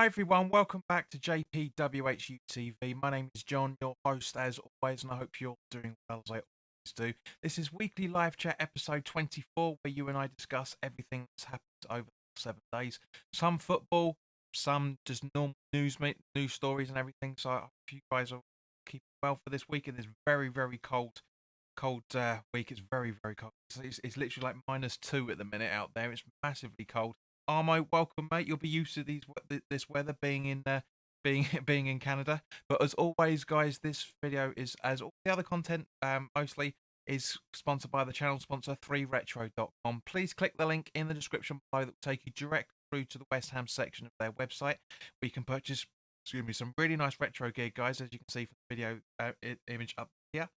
everyone, welcome back to JPWHU TV. My name is John, your host as always, and I hope you're doing well as I always do. This is weekly live chat episode 24, where you and I discuss everything that's happened over the 7 days. Some football, some just normal news stories and everything. So I hope you guys are keeping well for this week in this very, very cold week. It's very, very cold. It's literally like -2 at the minute out there. It's massively cold. Armo, welcome, mate. You'll be used to this weather being in being in Canada. But as always, guys, this video is, as all the other content, mostly is sponsored by the channel sponsor 3retro.com. Please click the link in the description below that will take you direct through to the West Ham section of their website, where you can purchase, some really nice retro gear, guys, as you can see from the video image up here,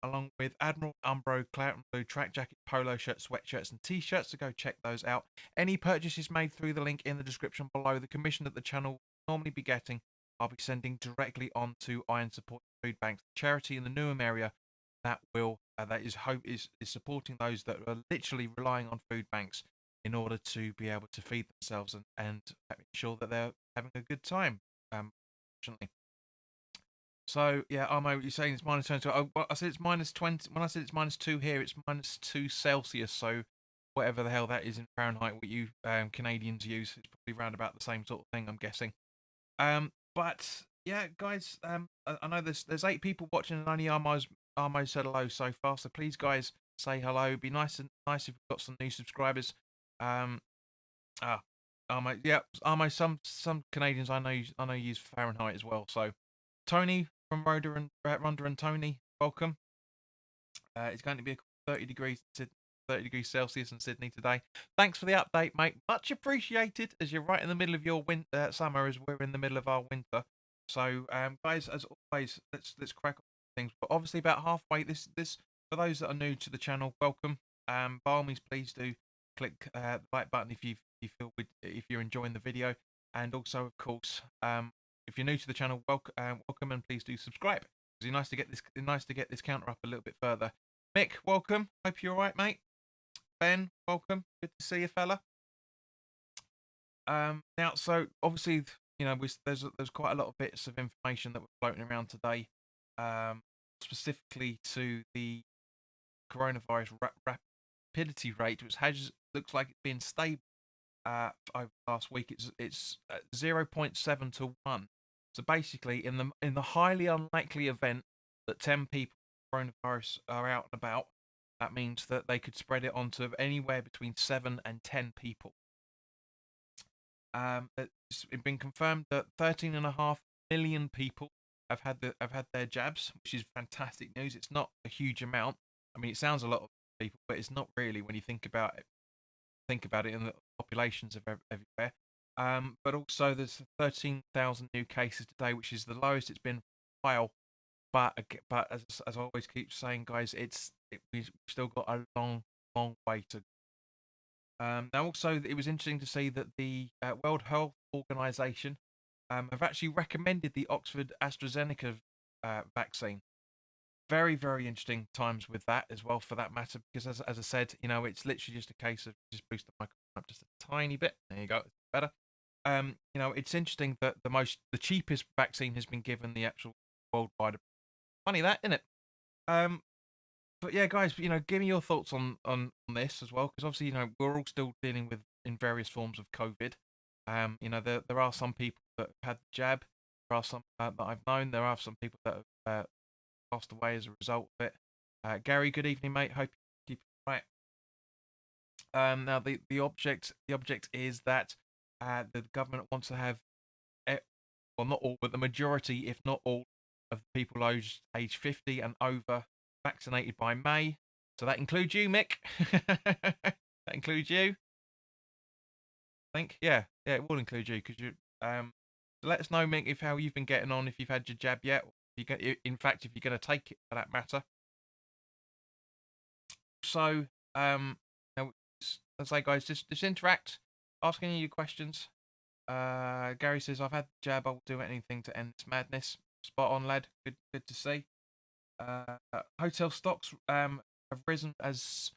along with Admiral, Umbro, Clout and Blue track jacket, polo shirts, sweatshirts, and t-shirts. So go check those out. Any purchases made through the link in the description below, the commission that the channel will normally be getting, I'll be sending directly on to Iron Support Food Banks, the charity in the Newham area that is supporting those that are literally relying on food banks in order to be able to feed themselves and ensure that they're having a good time. Fortunately. So yeah, Armo, you're saying it's -20. I said it's -20. When I said it's -2 here, it's -2 Celsius. So whatever the hell that is in Fahrenheit, what you Canadians use, it's probably around about the same sort of thing, I'm guessing. But yeah, guys, I know there's 8 people watching, and only Armo said hello so far. So please, guys, say hello. It'd be nice if we've got some new subscribers. Um, ah, Armo, yeah, Armo. Some Canadians I know use Fahrenheit as well. So Tony from Ronda and Tony, welcome. It's going to be 30 degrees 30 degrees Celsius in Sydney today. Thanks for the update, mate. Much appreciated, as you're right in the middle of your summer, as we're in the middle of our winter. So, guys, as always, let's crack on things. But obviously, about halfway. This for those that are new to the channel, welcome. By all means, please do click the like button if you're enjoying the video, and also, of course, if you're new to the channel, welcome, and please do subscribe. It's nice to get this counter up a little bit further. Mick, welcome. Hope you're all right, mate. Ben, welcome. Good to see you, fella. Now, so obviously, there's quite a lot of bits of information that were floating around today, specifically to the coronavirus rapidity rate, which looks like it's been stable over last week. It's 0.7 to 1. So basically, in the highly unlikely event that 10 people with coronavirus are out and about, that means that they could spread it onto anywhere between 7 and 10 people. It's been confirmed that 13.5 million people have had their jabs, which is fantastic news. It's not a huge amount. I mean, it sounds a lot of people, but it's not really when you think about it. In the populations of everywhere. But also, there's 13,000 new cases today, which is the lowest it's been for a while. But as I always keep saying, guys, we've still got a long way to go. Now, also, it was interesting to see that the World Health Organization have actually recommended the Oxford AstraZeneca vaccine. Very, very interesting times with that as well, for that matter, because as I said, it's literally just a case of just boost the microphone up just a tiny bit. There you go, it's better. It's interesting that the cheapest vaccine has been given the actual worldwide. Funny that, isn't it? But yeah, guys, give me your thoughts on this as well, because obviously, we're all still dealing with in various forms of COVID. There are some people that have had the jab. There are some that I've known. There are some people that have passed away as a result of it. Gary, good evening, mate. Hope you keep it right. Now the object is that the government wants to have, well, not all, but the majority, if not all, of the people age 50 and over vaccinated by May. So that includes you, Mick. That includes you. I think, yeah, it will include you, because you. So let us know, Mick, how you've been getting on, if you've had your jab yet. In fact, if you're going to take it, for that matter. So, now, let's say, guys, just interact, ask any of your questions. Gary says, "I've had the jab. I will do anything to end this madness." Spot on, lad. Good to see. Hotel stocks have risen as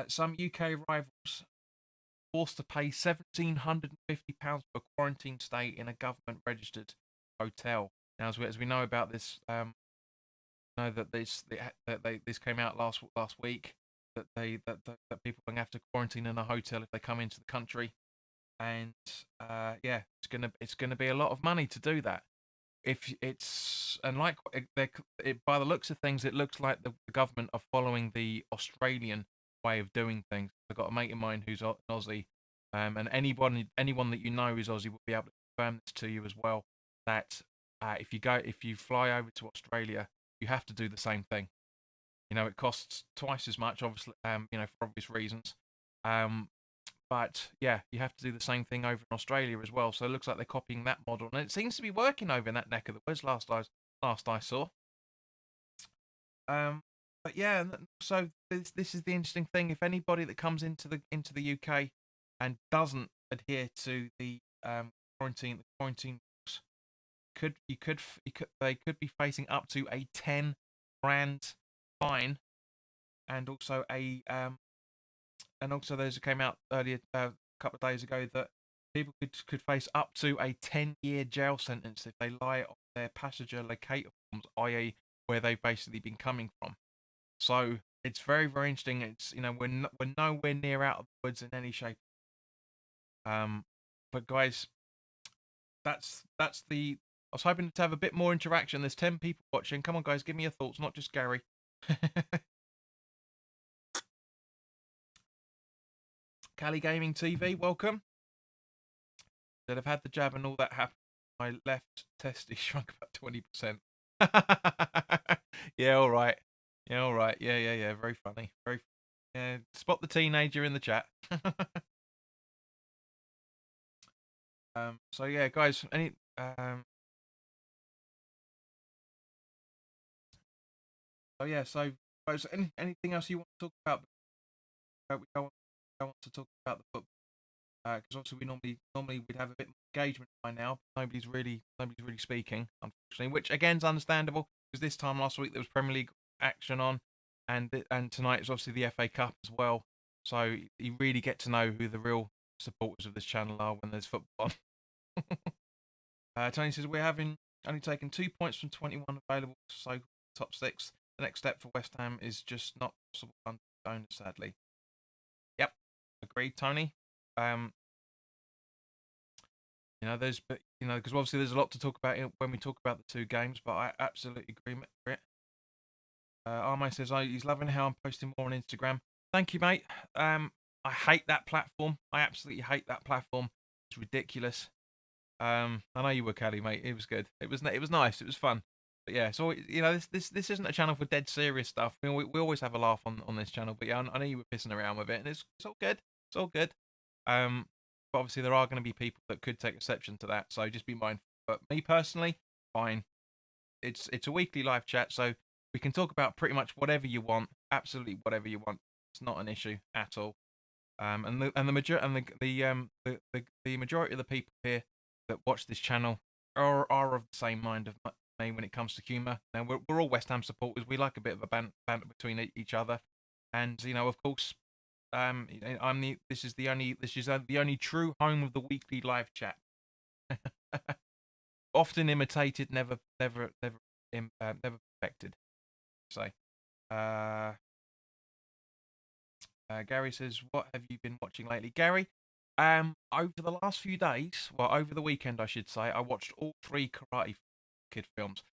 some UK rivals forced to pay £1,750 for a quarantine stay in a government-registered hotel. Now, as we know about this, know that this came out last week that that people are going to have to quarantine in a hotel if they come into the country, and yeah, it's gonna be a lot of money to do that. If it's and like by the looks of things, it looks like the government are following the Australian way of doing things. I've got a mate of mine who's an Aussie, and anyone that you know who's Aussie will be able to confirm this to you as well. That if you fly over to Australia, you have to do the same thing. You know, it costs twice as much, obviously, for obvious reasons. Um, but yeah, you have to do the same thing over in Australia as well. So it looks like they're copying that model, and it seems to be working over in that neck of the woods. Last I saw. Um, but yeah, so this is the interesting thing. If anybody that comes into the UK and doesn't adhere to the quarantine rules, they could be facing up to a 10 grand fine, and also those that came out earlier a couple of days ago that people could face up to a 10-year jail sentence if they lie on their passenger locator forms, i.e., where they've basically been coming from. So it's very very interesting. It's we're nowhere near out of the woods in any shape. But guys, that's the. I was hoping to have a bit more interaction. There's 10 people watching. Come on, guys, give me your thoughts, not just Gary. Cali Gaming TV, welcome. That I've had the jab and all that happened. My left testy shrunk about 20%. Yeah, all right. Yeah, all right. Yeah. Very funny. Very. Yeah. Spot the teenager in the chat. So yeah, guys. So yeah. So guys, anything else you want to talk about? We go on to talk about the football. Because obviously we normally we'd have a bit more engagement by now. But nobody's really speaking, unfortunately, which again is understandable because this time last week there was Premier League action on, and tonight is obviously the FA Cup as well. So you really get to know who the real supporters of this channel are when there's football on. Tony says we're having only taken 2 points from 21 available, so top six. The next step for West Ham is just not possible under owners, sadly. Yep, agreed, Tony. Um, because obviously there's a lot to talk about when we talk about the two games, but I absolutely agree with it. Armay says he's loving how I'm posting more on Instagram. Thank you, mate. I hate that platform. I absolutely hate that platform. It's ridiculous. I know you were, Kelly, mate. It was good. It was nice. It was fun. But yeah, so this isn't a channel for dead serious stuff. I mean, we always have a laugh on this channel, but yeah, I know you were pissing around with it, and it's all good. It's all good. But obviously there are going to be people that could take exception to that, so just be mindful. But me personally, fine. It's a weekly live chat, so we can talk about pretty much whatever you want, absolutely whatever you want. It's not an issue at all. And the majority of the people here that watch this channel are of the same mind of me when it comes to humour. Now we're all West Ham supporters. We like a bit of a banter between each other, and of course, this is the only true home of the weekly live chat. Often imitated, never perfected. So, Gary says, "What have you been watching lately, Gary?" Over the last few days, well, over the weekend, I should say, I watched all 3 Karate Kid films.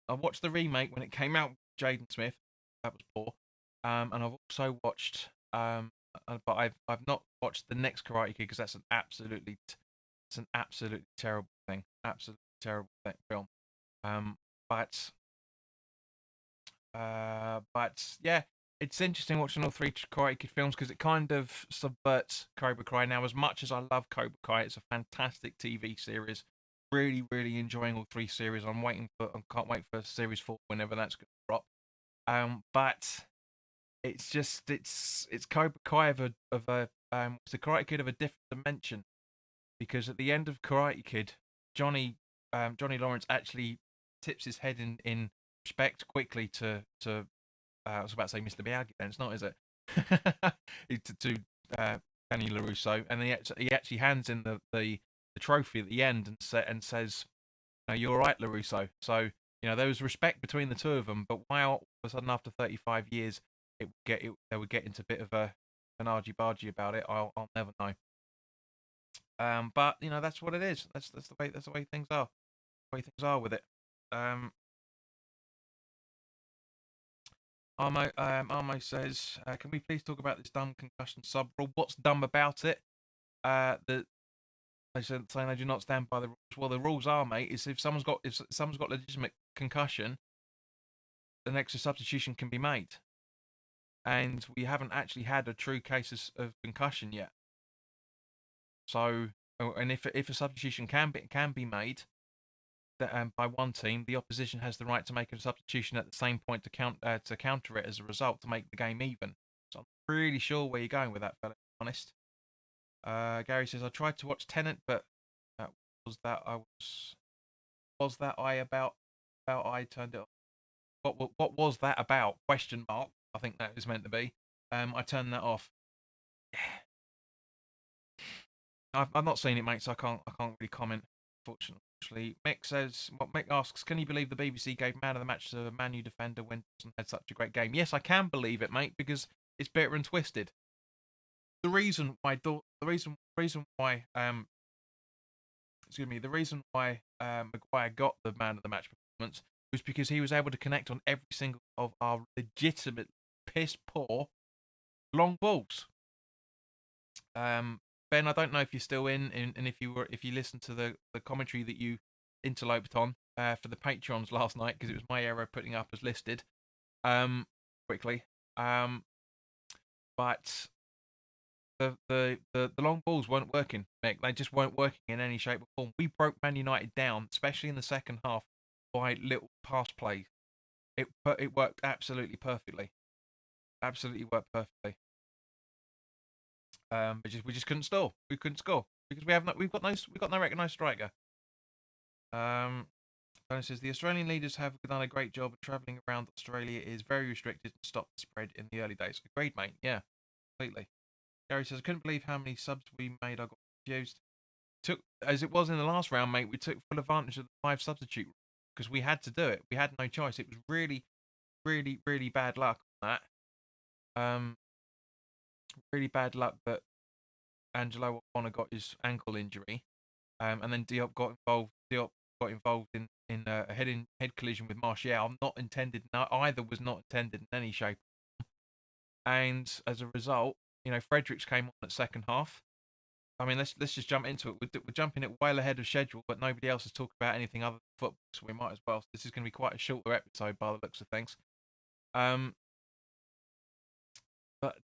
I watched the remake when it came out with Jaden Smith. That was poor. And I've also watched, but I've not watched the next Karate Kid because that's an absolutely terrible thing. Absolutely terrible film. But yeah, it's interesting watching all 3 Karate Kid films because it kind of subverts Cobra Kai. Now, as much as I love Cobra Kai, it's a fantastic TV series. Really, really enjoying all 3 series. I can't wait for series 4 whenever that's going to drop. But it's Cobra Kai it's a Karate Kid of a different dimension, because at the end of Karate Kid, Johnny Lawrence actually tips his head in respect quickly to I was about to say Mr. Miyagi. Then it's not, is it? to Danny LaRusso, and he actually hands in the trophy at the end and says, "No, you're all right, LaRusso." So there was respect between the two of them. But why all of a sudden after 35 years they would get into a bit of an argy bargy about it, I'll never know. But that's what it is. That's the way things are. The way things are with it. Armo says, "Can we please talk about this dumb concussion sub rule? What's dumb about it? That they said saying they do not stand by the rules. Well, the rules are, mate, is if someone's got legitimate concussion, an extra substitution can be made, and we haven't actually had a true case of concussion yet. So, and if a substitution can be made, by one team, the opposition has the right to make a substitution at the same point to counter it as a result to make the game even. So I'm really sure where you're going with that, fella. To be honest. Gary says I tried to watch Tenet, but was that I about I turned it off. What was that about? Question mark. I think that was meant to be. I turned that off. I've not seen it, mate, so I can't really comment. Fortunately, Mick asks, can you believe the BBC gave man of the match to a Man U defender when Dawson had such a great game? Yes, I can believe it, mate, because it's bitter and twisted. The reason why Maguire got the man of the match performance was because he was able to connect on every single of our legitimate piss poor long balls. Ben, I don't know if you're still in, and if you listened to the commentary that you interloped on for the Patreons last night, because it was my error putting up as listed. Quickly, but the long balls weren't working, Mick. They just weren't working in any shape or form. We broke Man United down, especially in the second half, by little pass plays. It worked absolutely perfectly. Absolutely worked perfectly. But we just couldn't score. We couldn't score because we've got no recognised striker. Tony says the Australian leaders have done a great job of travelling around Australia. It is very restricted to stop the spread in the early days. Agreed, mate. Yeah, completely. Gary says I couldn't believe how many subs we made. I got confused. Took as it was in the last round, mate. We took full advantage of the 5 substitute because we had to do it. We had no choice. It was really, really, really bad luck on that. Really bad luck that Angelo O'Connor got his ankle injury, and then Diop got involved. In a head collision with Martial. Not intended. No, either was not intended in any shape. And as a result, Fredericks came on at second half. I mean, let's just jump into it. We're jumping it well ahead of schedule, but nobody else has talked about anything other than football, so we might as well. This is going to be quite a shorter episode by the looks of things. But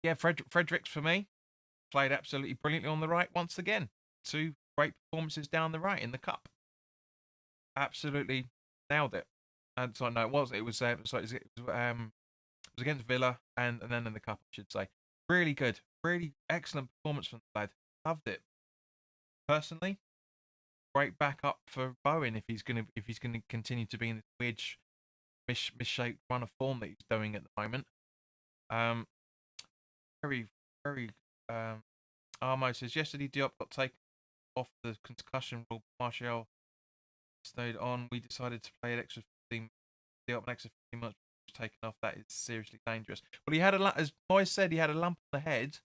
yeah, Fredericks for me played absolutely brilliantly on the right once again. 2 great performances down the right in the cup. Absolutely nailed it. And so no, it was against Villa and then in the cup, I should say. Really good, really excellent performance from the lad. Loved it. Personally, great backup for Bowen if he's gonna continue to be in this weird misshaped run of form that he's doing at the moment. Very Armo says yesterday Diop got taken off the concussion rule. Martial stayed on. We decided to play an extra 15. Diop an extra 15 months was taken off. That is seriously dangerous. Well, he had as Moyes said, he had a lump on the head.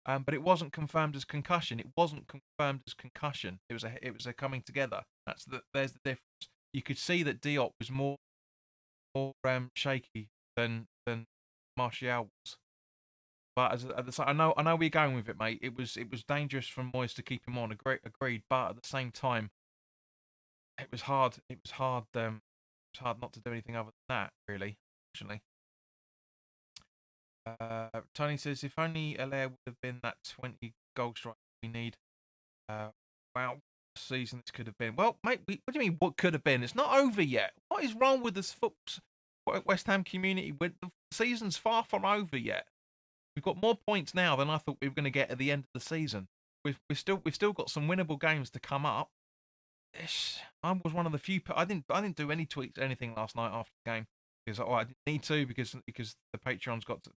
But it wasn't confirmed as concussion. It wasn't confirmed as concussion. It was a coming together. There's the difference. You could see that Diop was more shaky than Martial was. But I know where you're going with it, mate. It was dangerous for Moyes to keep him on. Agreed. But at the same time, it was hard. It was hard not to do anything other than that, really. Actually. Tony says, if only Allaire would have been that 20 goal strike we need. Wow, season this could have been. Well, mate, what do you mean what could have been? It's not over yet. What is wrong with this West Ham community? The season's far from over yet. We've got more points now than I thought we were going to get at the end of the season. We've still got some winnable games to come up. I was one of the few. I didn't do any tweets, anything last night after the game. Because I didn't need to because the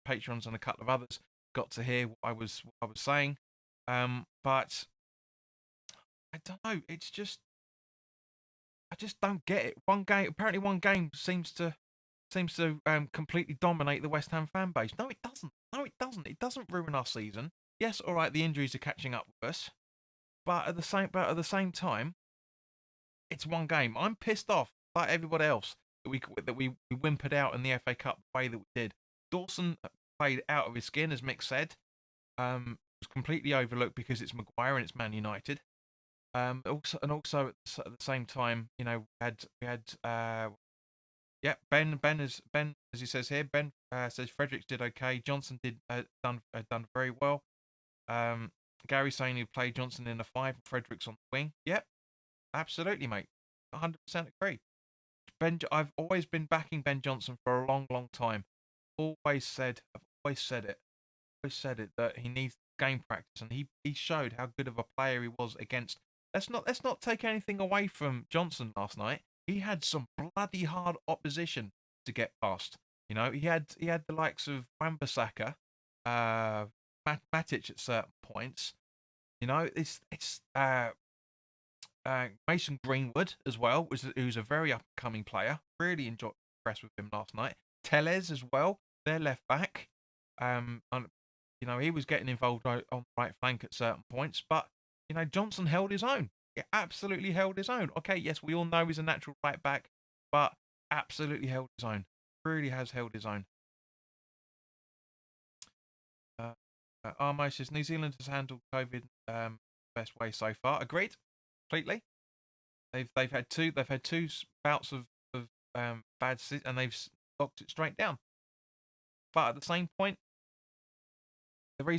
patrons and a couple of others got to hear what I was saying. But I don't know. I just don't get it. Apparently, one game seems to completely dominate the West Ham fan base. No, it doesn't. No, it doesn't. It doesn't ruin our season. Yes, all right, the injuries are catching up with us, but at the same time, it's one game. I'm pissed off like everybody else that we whimpered out in the FA Cup the way that we did. Dawson played out of his skin, as Mick said. Was completely overlooked because it's Maguire and it's Man United. Also at the same time, we had yeah, Ben, as he says here. Ben says Fredericks did okay. Johnson done very well. Um, Gary saying he played Johnson in the five and Fredericks on the wing. Yep, absolutely, mate. 100% agree. I've always been backing Ben Johnson for a long, long time. I've always said it that he needs game practice, and he showed how good of a player he was against. Let's not take anything away from Johnson last night. He had some bloody hard opposition to get past. He had the likes of Wan-Bissaka, Matic at certain points. It's Mason Greenwood as well, who's a very up and coming player. Really impressed with him last night. Tellez as well, their left back. And, he was getting involved on the right flank at certain points, but Johnson held his own. He absolutely held his own. Okay, yes, we all know he's a natural right back, but absolutely held his own. Really has held his own. Uh, Armo says New Zealand has handled COVID best way so far. Agreed, completely. They've had two bouts of and they've locked it straight down. But at the same point, one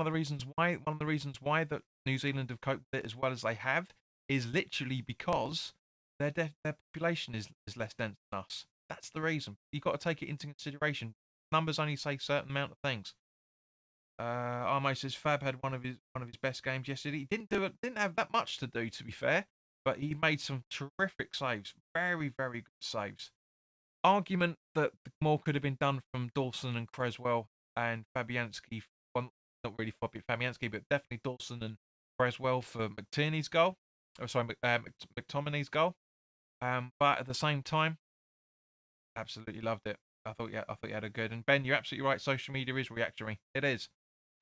of the reasons why that New Zealand have coped with it as well as they have is literally because their population is less dense than us. That's the reason. You've got to take it into consideration. Numbers only say a certain amount of things. Armo says Fab had one of his best games yesterday. He didn't have that much to do, to be fair, but he made some terrific saves. Very, very good saves. Argument that more could have been done from Dawson and Creswell and Fabianski. Well, not really Fabianski, but definitely Dawson and Creswell for McTominay's goal. Oh, sorry, McTominay's goal. But at the same time, absolutely loved it. I thought you had a good. And Ben, you're absolutely right. Social media is reactionary. It is,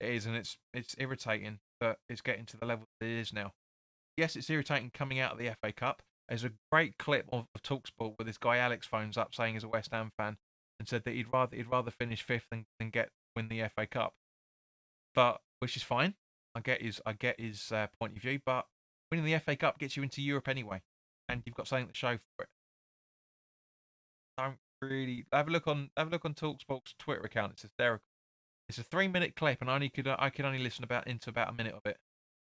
and it's irritating that it's getting to the level that it is now. Yes, it's irritating coming out of the FA Cup. There's a great clip of Talksport where this guy Alex phones up saying he's a West Ham fan and said that he'd rather finish fifth than win the FA Cup. But which is fine. I get his point of view, but winning the FA Cup gets you into Europe anyway, and you've got something to show for it. Don't really have a look on Talksport's Twitter account. It's hysterical. It's a 3 minute clip, and I could only listen into about a minute of it.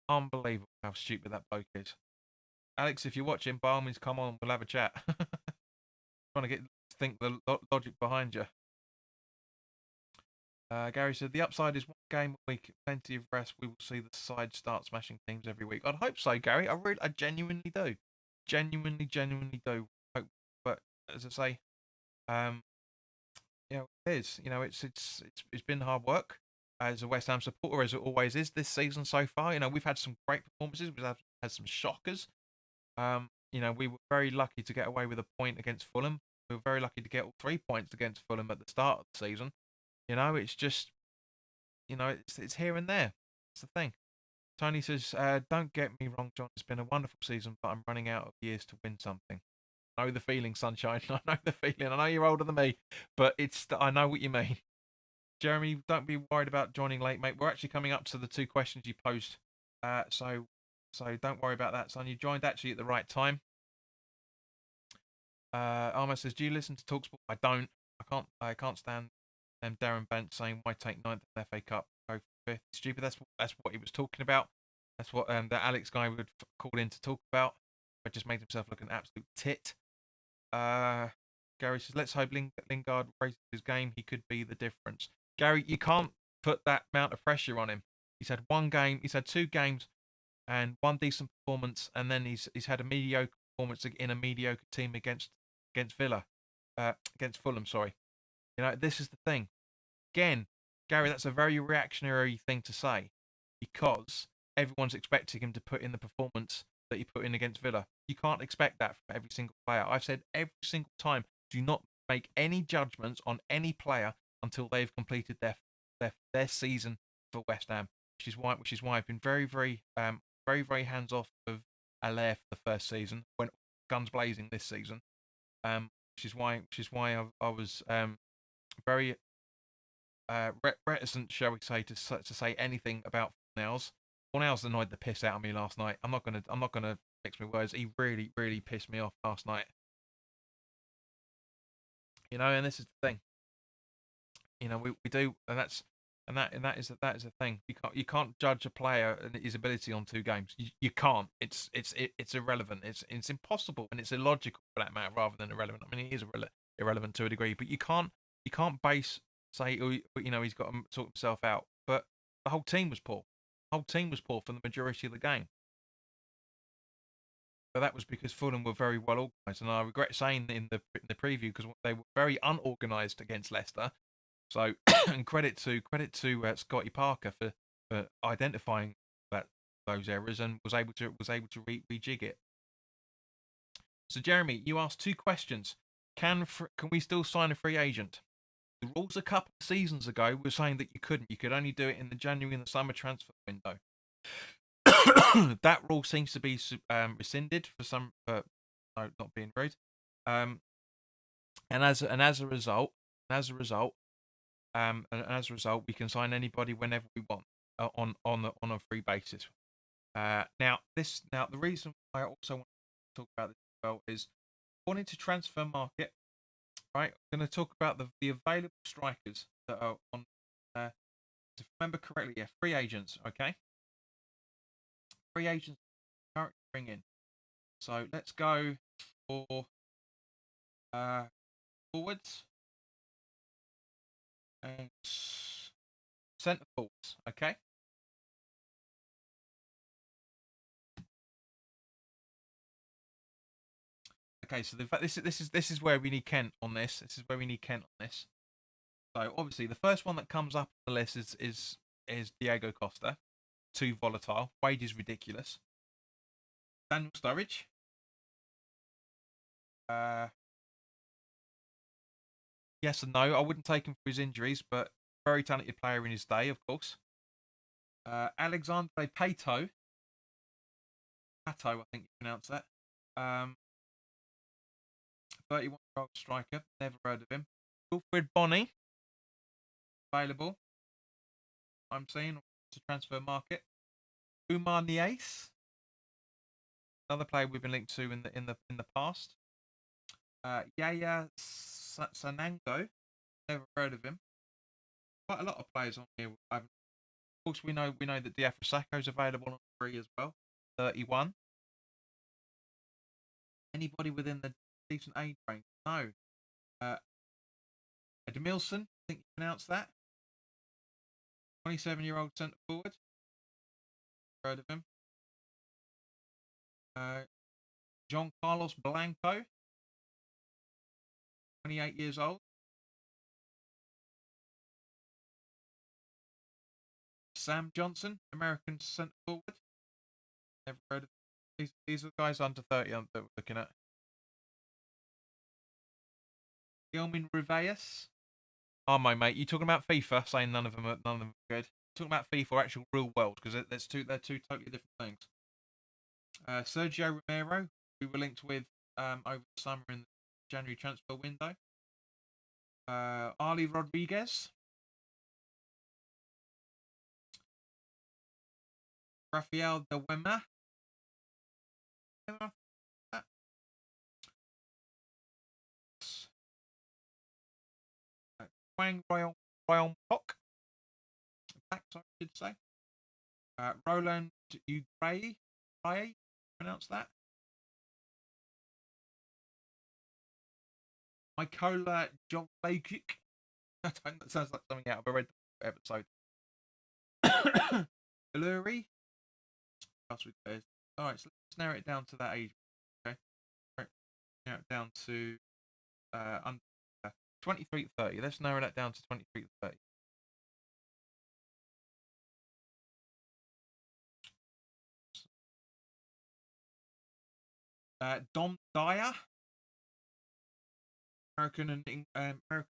Unbelievable how stupid that bloke is. Alex, if you're watching, by all means, come on, we'll have a chat. Trying to think the logic behind you. Gary said the upside is one game a week, plenty of rest. We will see the side start smashing teams every week. I'd hope so, Gary. I genuinely do, genuinely do. Hope, but as I say, um, it is. It's been hard work as a West Ham supporter, as it always is this season so far. We've had some great performances. We've had some shockers. We were very lucky to get away with a point against Fulham. We were very lucky to get all 3 points against Fulham at the start of the season. It's just, it's here and there. It's the thing. Tony says, don't get me wrong, John. It's been a wonderful season, but I'm running out of years to win something. I know the feeling, sunshine. I know the feeling. I know you're older than me, but I know what you mean. Jeremy, don't be worried about joining late, mate. We're actually coming up to the 2 questions you posed. So don't worry about that, son. You joined actually at the right time. Armour says, do you listen to Talksport? I don't. I can't stand Darren Bent saying why take ninth in the FA Cup, go for fifth. Stupid. That's what he was talking about. That's what that Alex guy would call in to talk about. But just made himself look an absolute tit. Gary says, let's hope Lingard raises his game. He could be the difference. Gary, you can't put that amount of pressure on him. He's had 2 games and 1 decent performance, and then he's had a mediocre performance in a mediocre team against Fulham. Sorry, this is the thing. Again, Gary, that's a very reactionary thing to say because everyone's expecting him to put in the performance that he put in against Villa. You can't expect that from every single player. I've said every single time, do not make any judgments on any player until they've completed their season for West Ham. Which is why I've been very hands off of Allaire for the first season, went guns blazing this season. Which is why I was very reticent, shall we say, to say anything about Fornals. Fornals annoyed the piss out of me last night. I'm not gonna mix my words. He really pissed me off last night. And this is the thing. We do, and that is a thing. You can't judge a player and his ability on 2 games. You can't. It's irrelevant. It's impossible and it's illogical for that matter, rather than irrelevant. I mean, he is irrelevant to a degree, but you can't base say he's got to sort himself out. But the whole team was poor. The whole team was poor for the majority of the game. But that was because Fulham were very well organised, and I regret saying in the preview because they were very unorganised against Leicester. So, and credit to Scotty Parker for identifying those errors and was able to rejig it. So, Jeremy, you asked 2 questions. Can we still sign a free agent? The rules a couple of seasons ago were saying that you couldn't. You could only do it in the January and the summer transfer window. That rule seems to be rescinded for not being rude. And as a result, we can sign anybody whenever we want on a free basis. Now the reason I also want to talk about this as well is according to transfer market. Right, I'm going to talk about the available strikers that are on. If I remember correctly, yeah, free agents. Okay, free agents currently bring in. So let's go for forwards and centre forwards. Okay. Okay, so this is where we need Kent on this. This is where we need Kent on this. So obviously the first one that comes up on the list is Diego Costa. Too volatile. Wage is ridiculous. Daniel Sturridge. Yes and no. I wouldn't take him for his injuries, but very talented player in his day, of course. Alexandre Pato. Pato, I think you pronounce that. 31-year-old striker. Never heard of him. Wilfred Bonny. Available. I'm seeing to transfer market. Umar Niasse. Another player we've been linked to in the past. Yaya Sanango. Never heard of him. Quite a lot of players on here. Of course, we know that Diafra is available on free as well. 31. Anybody within the decent age range? No. Edmilson, I think you pronounce that. 27-year-old centre forward. Heard of him. John Carlos Blanco. 28 years old. Sam Johnson, American centre forward. Never heard of these are guys under 30 that we're looking at. Gilmin Riveas. Oh my mate, you talking about FIFA? Saying none of them are good. Talking about FIFA or actual real world because they're two totally different things. Sergio Romero, we were linked with over the summer in the January transfer window. Ali Rodriguez. Rafael de Wema. Wang Royal Pok. Back, sorry, I should say. Roland Ugray. Pronounce that. Mykola Jovlagic. That sounds like something out of a Red episode. Iluri. Alright, so let's narrow it down to that age. Okay. Narrow it down to under 23 to 30. Let's narrow that down to 23 to 30. Dom Dyer, American and American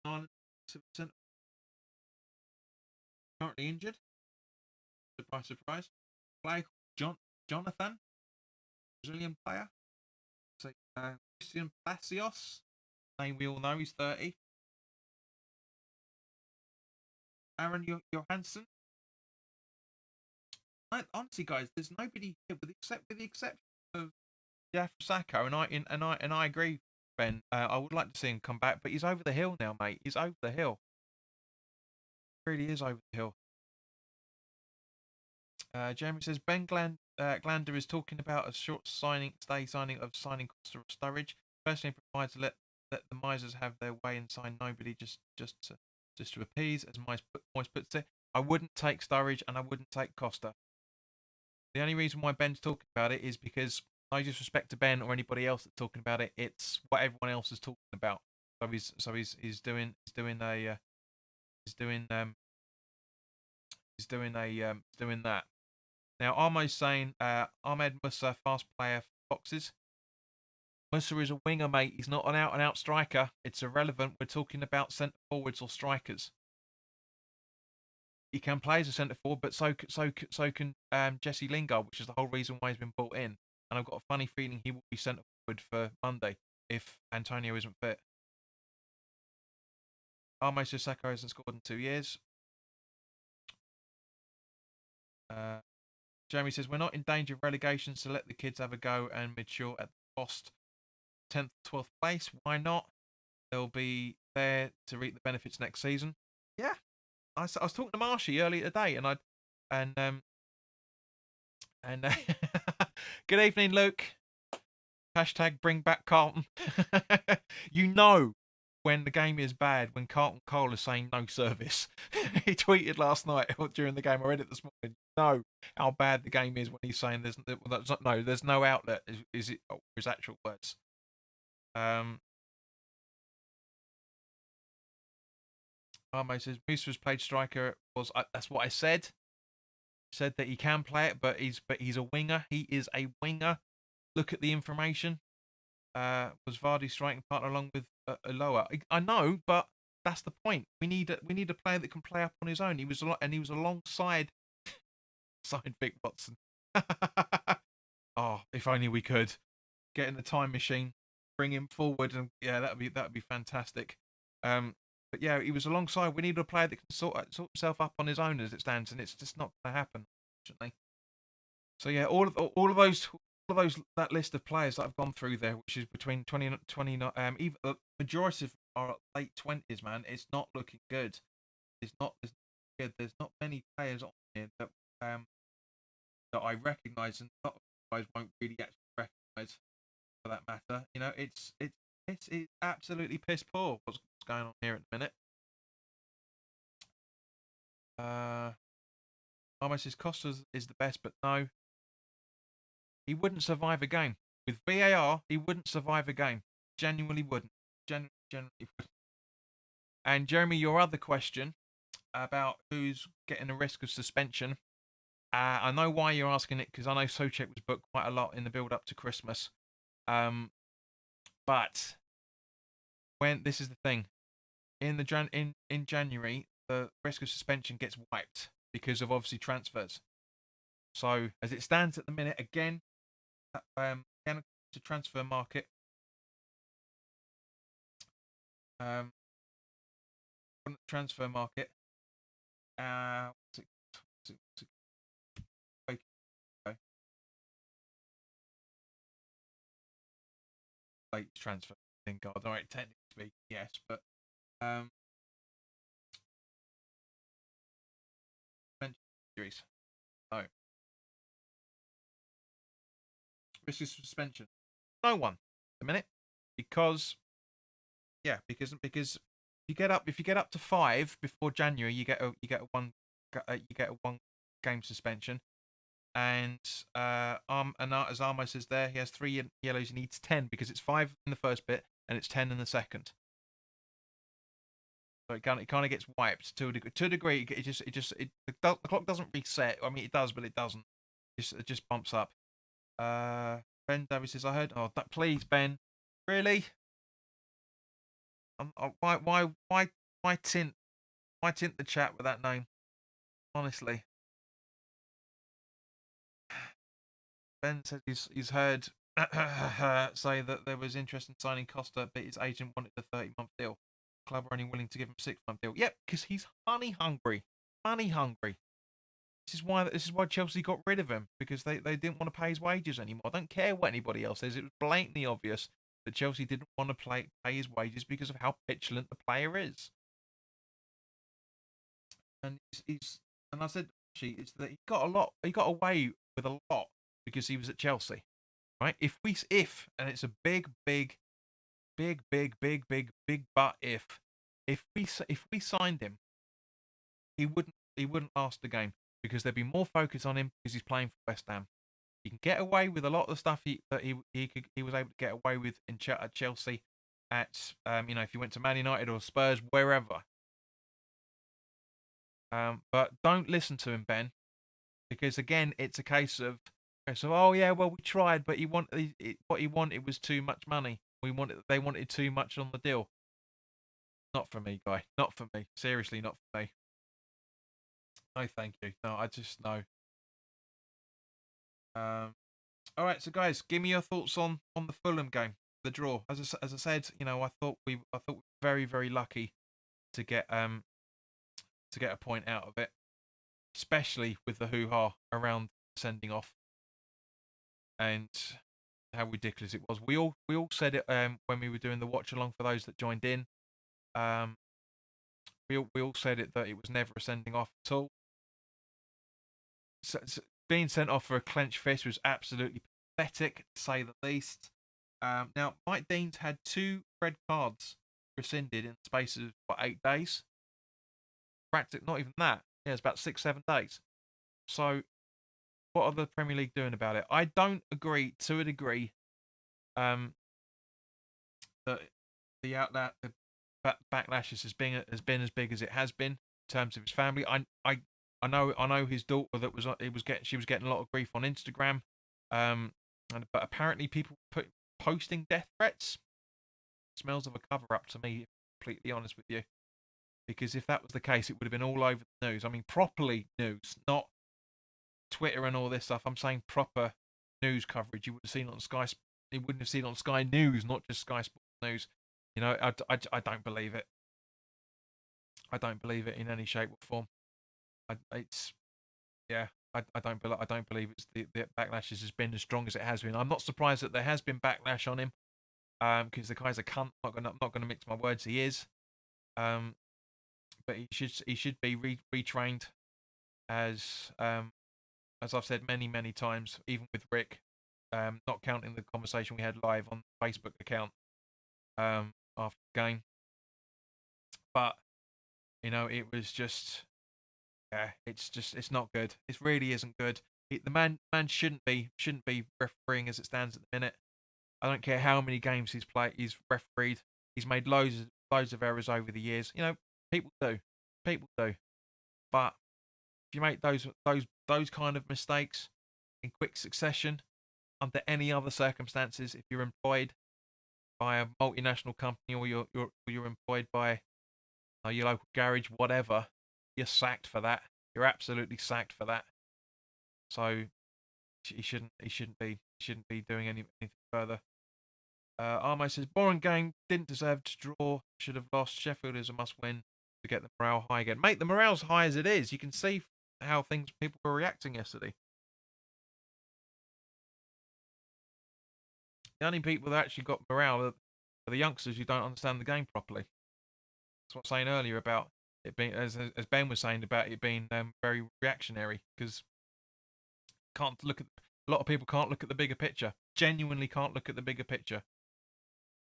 Ireland centre, currently injured. Surprise, surprise. Player Jonathan, Brazilian player. So, Christian Palacios, name we all know, he's 30. Aaron Johansson. Honestly, guys, there's nobody here with the exception of Sacco, and I agree, Ben. I would like to see him come back, but he's over the hill now, mate. He's over the hill. He really is over the hill. Jeremy says Glander is talking about a short signing of signing Costa or Sturridge. Personally, provides let the misers have their way and sign nobody just to appease, as Moyes puts it. I wouldn't take Sturridge and I wouldn't take Costa. The only reason why Ben's talking about it is because, no disrespect to Ben or anybody else that's talking about it, it's what everyone else is talking about. He's doing that. Now Armo's saying Ahmed Musa, fast player for Foxes. Musa is a winger, mate. He's not an out and out striker. It's irrelevant. We're talking about centre forwards or strikers. He can play as a centre forward, but so can Jesse Lingard, which is the whole reason why he's been brought in. And I've got a funny feeling he will be centre forward for Monday if Antonio isn't fit. Armo Sissoko hasn't scored in 2 years. Jeremy says, we're not in danger of relegation, so let the kids have a go and mature at the cost. 10th, 12th place, why not? They'll be there to reap the benefits next season. Yeah. I was talking to Marshy earlier today, and good evening, Luke. Hashtag bring back Carlton. You know when the game is bad when Carlton Cole is saying no service. He tweeted last night or during the game. I read it this morning. You know how bad the game is when he's saying there's no outlet. Is it his actual words? Armo says Musa has played striker. That's what I said. Said that he can play it, but he's a winger. He is a winger. Look at the information. Was Vardy's striking partner along with Aloha? I know, but that's the point. We need a player that can play up on his own. He was alongside signed Vic Watson. Oh, if only we could get in the time machine, bring him forward, and yeah, that'd be fantastic. But yeah, he was alongside. We need a player that can sort himself up on his own as it stands, and it's just not going to happen, unfortunately. So yeah, all of those that list of players that I've gone through there, which is between 20 and 29, even the majority of are late 20s, man. It's not looking good. It's not good. There's not many players on here that I recognise, and a lot of guys won't really actually recognise, for that matter. You know, it's absolutely piss poor what's going on here at the minute. Almost his Costa is the best, but no, he wouldn't survive a game with VAR. He wouldn't survive a game. Genuinely wouldn't. Genuinely wouldn't. And Jeremy, your other question about who's getting a risk of suspension. I know why you're asking it, because I know Souček was booked quite a lot in the build up to Christmas. But when this is the thing, in January, the risk of suspension gets wiped because of obviously transfers. So as it stands at the minute, again, to transfer market. Transfer market. Late transfer. Thank God. All right, technically speaking, yes, but injuries. No. Risk of suspension. No one. A minute, because if you get up to 5 before January, you get a one game suspension. And as Armo says there, he has 3 yellows. He needs 10 because it's 5 in the first bit and it's 10 in the second. So it kind of gets wiped to a degree. To a degree, the clock doesn't reset. I mean, it does, but it doesn't. It just bumps up. Ben Davies says, I heard. Oh, please, Ben. Really? Why tint the chat with that name? Honestly. Ben says he's heard say that there was interest in signing Costa, but his agent wanted a 30-month deal. Club are only willing to give him a 6-month deal. Yep, because he's money hungry. Money hungry. This is why Chelsea got rid of him, because they didn't want to pay his wages anymore. I don't care what anybody else says. It was blatantly obvious that Chelsea didn't want to pay his wages because of how petulant the player is. And and I said, actually, it's that he got away with a lot because he was at Chelsea, right? And it's a big but if we signed him, he wouldn't last the game because there'd be more focus on him because he's playing for West Ham. He can get away with a lot of the stuff he was able to get away with at Chelsea, if he went to Man United or Spurs, wherever. But don't listen to him, Ben, because again, it's a case of oh yeah, well we tried, but what he wanted was too much money. They wanted too much on the deal. Not for me, guy. Not for me. Seriously, not for me. No, thank you. No, I just no. All right, so guys, give me your thoughts on the Fulham game, the draw. As I said, I thought we were very lucky to get a point out of it, especially with the hoo-ha around sending off and how ridiculous it was. We all said it when we were doing the watch along for those that joined in. We all said it that it was never a sending off at all. So being sent off for a clenched fist was absolutely pathetic, to say the least. Now, Mike Dean's had 2 red cards rescinded in the space of 8 days. Practically, not even that. Yeah, it's about 6-7 days. So, what are the Premier League doing about it? I don't agree to a degree. That the backlash has been as big as it has been in terms of his family. I know his daughter she was getting a lot of grief on Instagram, but apparently people posting death threats smells of a cover up to me. Completely honest with you, because if that was the case, it would have been all over the news. I mean, properly news, not Twitter and all this stuff. I'm saying proper news coverage. You would have seen on Sky. You wouldn't have seen on Sky News, not just Sky Sports News. I don't believe it. I don't believe it in any shape or form. I don't believe it's the backlash has been as strong as it has been. I'm not surprised that there has been backlash on him, because the guy's a cunt. Not gonna mix my words. He is, but he should be retrained, as I've said many times, even with Rick, not counting the conversation we had live on the Facebook account after the game. But it was just, yeah, it's not good. It really isn't good. The man shouldn't be refereeing as it stands at the minute. I don't care how many games he's refereed. He's made loads of errors over the years. People do. But if you make those kind of mistakes in quick succession, under any other circumstances, if you're employed by a multinational company or you're employed by your local garage, whatever, you're sacked for that. You're absolutely sacked for that. So he shouldn't be doing anything further. Armo says boring game, didn't deserve to draw, should have lost. Sheffield is a must-win to get the morale high again. Mate, the morale's high as it is. You can see how people were reacting yesterday. The only people that actually got morale are the youngsters who don't understand the game properly. That's what I was saying earlier about it being, as Ben was saying, about it being very reactionary, because a lot of people can't look at the bigger picture. Genuinely can't look at the bigger picture.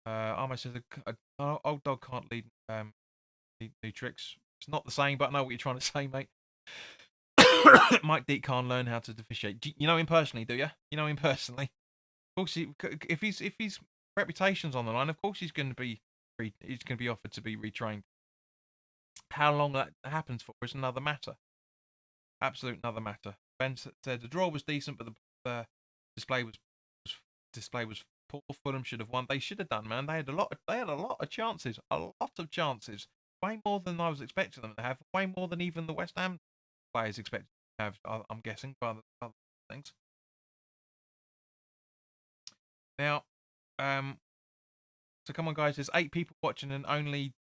Armo says an old dog can't lead new tricks. It's not the same, but I know what you're trying to say, mate. Mike Deek can't learn how to officiate. You know him personally, do you? You know him personally. Of course, if his reputation's on the line, of course he's going to be offered to be retrained. How long that happens for is another matter. Absolute another matter. Ben said the draw was decent, but the display was display was poor. Fulham should have won. They should have done, man. They had a lot. They had a lot of chances. A lot of chances. Way more than I was expecting them to have. Way more than even the West Ham players expected to have. I'm guessing by the other things. Now, so come on, guys. There's 8 people watching, and only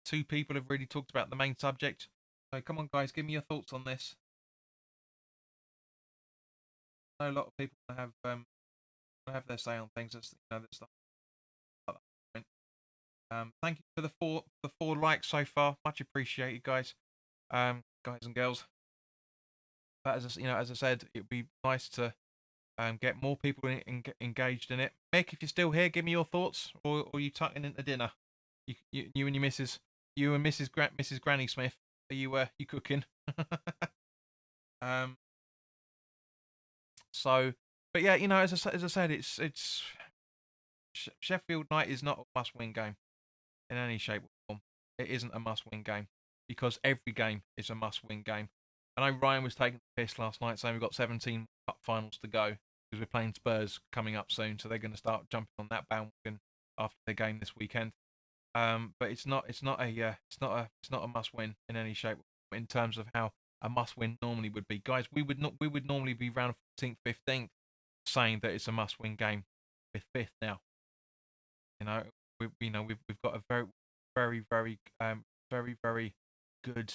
2 people have really talked about the main subject. So come on, guys. Give me your thoughts on this. I know a lot of people have their say on things. That's that's stuff. Thank you for the four likes so far. Much appreciated, guys. Guys and girls. But as I said, it'd be nice to get more people engaged in it. Mick, if you're still here, give me your thoughts, or you tucking into dinner. You and your missus, you and Mrs. Granny Smith. Are you cooking? um. So, but yeah, as I said, it's Sheffield United is not a must-win game in any shape or form. It isn't a must-win game because every game is a must-win game. I know Ryan was taking the piss last night, saying we've got 17 cup finals to go because we're playing Spurs coming up soon, so they're going to start jumping on that bandwagon after their game this weekend. But it's not a must-win in any shape in terms of how a must-win normally would be. Guys, we would normally be round 14th, 15th, saying that it's a must-win game. With 5th now. We've got a very good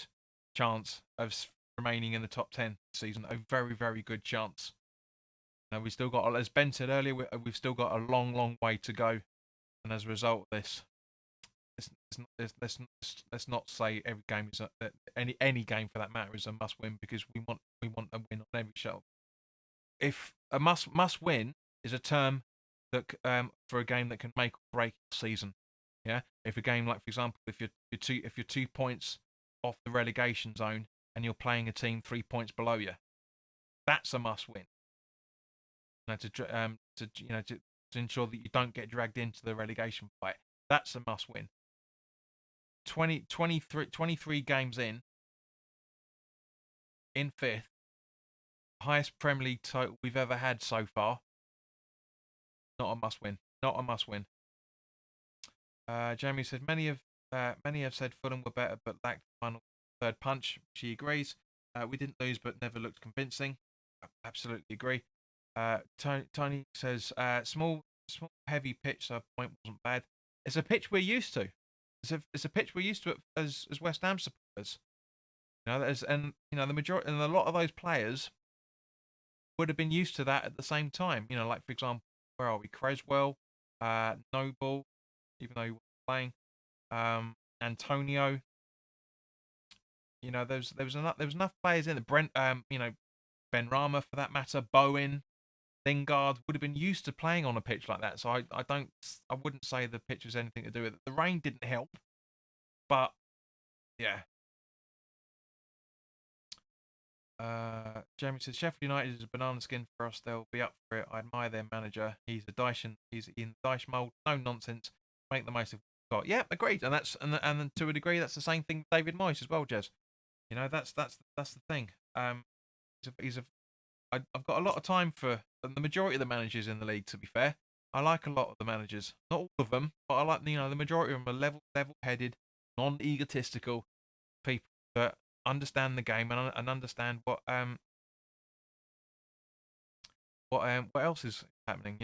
chance of remaining in the top 10 this season. A very good chance. We still got, as Ben said earlier, we've still got a long way to go, and as a result of this, let's not say every game is any game for that matter is a must win, because we want a win on every show. If a must win is a term that for a game that can make or break a season, yeah. If a game, like for example, if you're 2 points off the relegation zone and you're playing a team 3 points below you, that's a must win. To ensure that you don't get dragged into the relegation fight, that's a must win. 23 games in 5th, highest Premier League total we've ever had so far. Not a must win. Not a must win. Jamie said many have said Fulham were better but lacked the final third punch. She agrees. We didn't lose but never looked convincing. Absolutely agree. Tony says small heavy pitch, so point wasn't bad. It's a pitch we're used to. It's a pitch we're used to as West Ham supporters. The majority and a lot of those players would have been used to that at the same time. Like for example, where are we? Creswell, Noble, even though he wasn't playing, Antonio. There was enough players in the Brent, Ben Rama for that matter, Bowen, Lingard would have been used to playing on a pitch like that. So I wouldn't say the pitch was anything to do with it. The rain didn't help, but yeah. Jamie says Sheffield United is a banana skin for us. They'll be up for it. I admire their manager. He's in the Dyche mould. No nonsense. Make the most of what we've got. Yeah, agreed. And and to a degree, that's the same thing with David Moyes as well, Jez. That's the thing. I've got a lot of time for the majority of the managers in the league. To be fair, I like a lot of the managers. Not all of them, but I like the majority of them are level-headed, non-egotistical people that understand the game and understand what else is happening.